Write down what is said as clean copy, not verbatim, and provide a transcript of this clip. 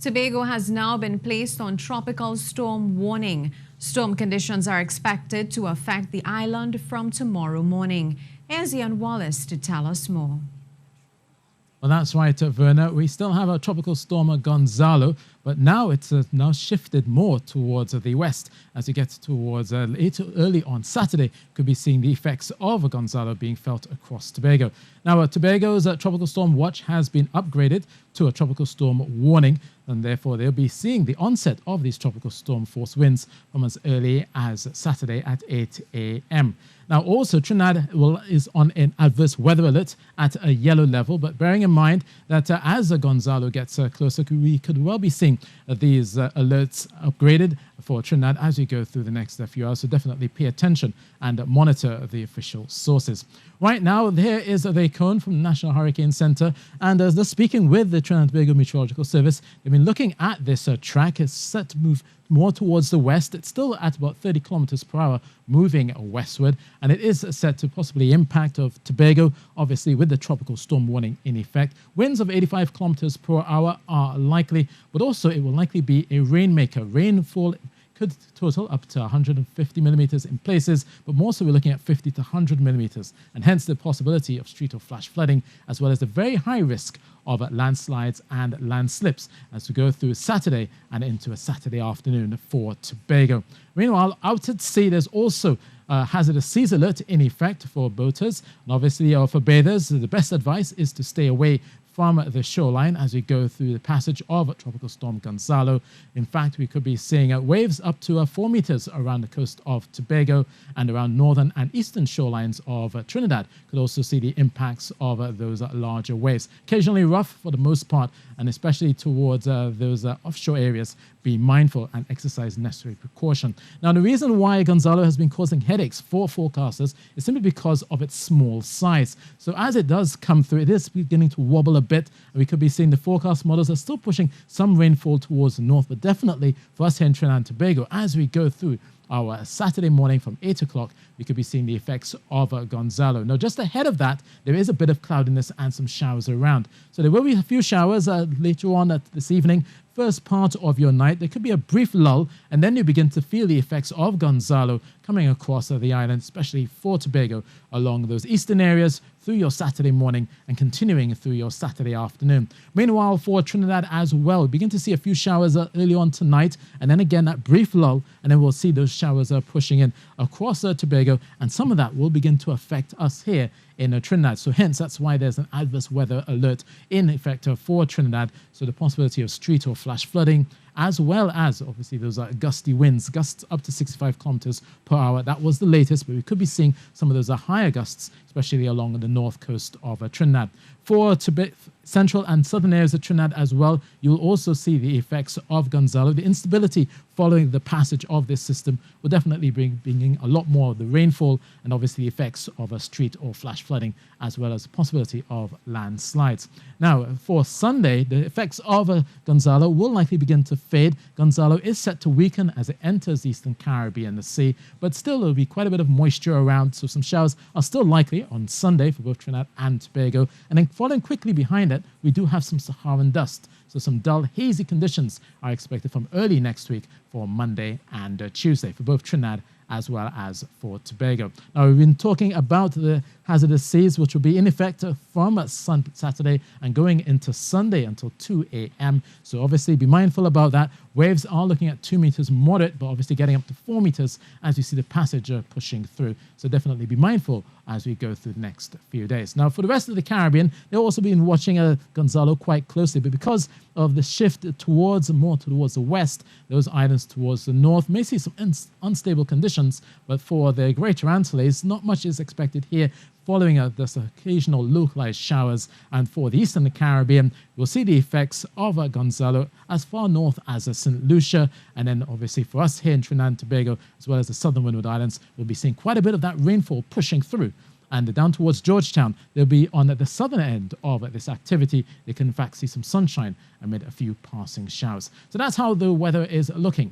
Tobago has now been placed on tropical storm warning. Storm conditions are expected to affect the island from tomorrow morning. Here's Ean Wallace to tell us more. Well, that's right, Verna. We still have a tropical storm, Gonzalo, but now it's now shifted more towards the west as we get towards early on Saturday. Could be seeing the effects of Gonzalo being felt across Tobago. Now, Tobago's tropical storm watch has been upgraded to a tropical storm warning, and therefore they'll be seeing the onset of these tropical storm force winds from as early as Saturday at 8 a.m. Now, also, Trinidad is on an adverse weather alert at a yellow level, but bearing in mind that as Gonzalo gets closer, we could well be seeing these alerts upgraded for Trinidad as we go through the next few hours. So definitely pay attention and monitor the official sources. Right now, here is the cone from the National Hurricane Center, and as they're speaking with the Trinidad and Tobago Meteorological Service, they've been looking at this track. It's set to move more towards the west. It's still at about 30 kilometers per hour moving westward, and it is set to possibly impact of Tobago, obviously with the tropical storm warning in effect. Winds of 85 kilometers per hour are likely, but also it will likely be a rainmaker. Rainfall could total up to 150 millimeters in places, but more so we're looking at 50 to 100 millimeters, and hence the possibility of street or flash flooding, as well as the very high risk of landslides and landslips as we go through Saturday and into a Saturday afternoon for Tobago. Meanwhile, out at sea, there's also hazardous seas alert in effect for boaters, and obviously for bathers, the best advice is to stay away from the shoreline as we go through the passage of Tropical Storm Gonzalo. In fact, we could be seeing waves up to 4 meters around the coast of Tobago and around northern and eastern shorelines of Trinidad. Could also see the impacts of those larger waves. Occasionally rough for the most part, and especially towards those offshore areas. Be mindful and exercise necessary precaution. Now, the reason why Gonzalo has been causing headaches for forecasters is simply because of its small size. So as it does come through, it is beginning to wobble a bit, and we could be seeing the forecast models are still pushing some rainfall towards the north, but definitely for us here in Trinidad and Tobago, as we go through our Saturday morning from 8 o'clock, we could be seeing the effects of Gonzalo. Now, just ahead of that, there is a bit of cloudiness and some showers around. So there will be a few showers later on this evening. First part of your night, there could be a brief lull, and then you begin to feel the effects of Gonzalo coming across the island, especially for Tobago, along those eastern areas through your Saturday morning and continuing through your Saturday afternoon. Meanwhile, for Trinidad as well, we begin to see a few showers early on tonight, and then again that brief lull, and then we'll see those showers pushing in across Tobago, and some of that will begin to affect us here in Trinidad. So hence, that's why there's an adverse weather alert in effect for Trinidad. So the possibility of street or flash flooding, as well as obviously those gusty winds, gusts up to 65 kilometers per hour. That was the latest, but we could be seeing some of those higher gusts, especially along the north coast of Trinidad. For central and southern areas of Trinidad as well, you'll also see the effects of Gonzalo. The instability following the passage of this system will definitely bringing a lot more of the rainfall and obviously the effects of a street or flash flooding, as well as the possibility of landslides. Now, for Sunday, the effects of Gonzalo will likely begin to fade. Gonzalo is set to weaken as it enters the Eastern Caribbean Sea, but still there will be quite a bit of moisture around, so some showers are still likely on Sunday for both Trinidad and Tobago. And then following quickly behind it, we do have some Saharan dust. So some dull, hazy conditions are expected from early next week for Monday and Tuesday for both Trinidad as well as for Tobago. Now, we've been talking about the hazardous seas, which will be in effect from Saturday and going into Sunday until 2 a.m. So obviously be mindful about that. Waves are looking at 2 meters moderate, but obviously getting up to 4 meters as we see the passage pushing through. So definitely be mindful as we go through the next few days. Now, for the rest of the Caribbean, they've also been watching Gonzalo quite closely, but because of the shift more towards the west, those islands towards the north may see some unstable conditions, but for the Greater Antilles, not much is expected here following this occasional localized showers. And for the eastern Caribbean, we'll see the effects of Gonzalo as far north as St. Lucia. And then obviously for us here in Trinidad and Tobago, as well as the southern Windward Islands, we'll be seeing quite a bit of that rainfall pushing through. And down towards Georgetown, they'll be on the southern end of this activity. They can in fact see some sunshine amid a few passing showers. So that's how the weather is looking.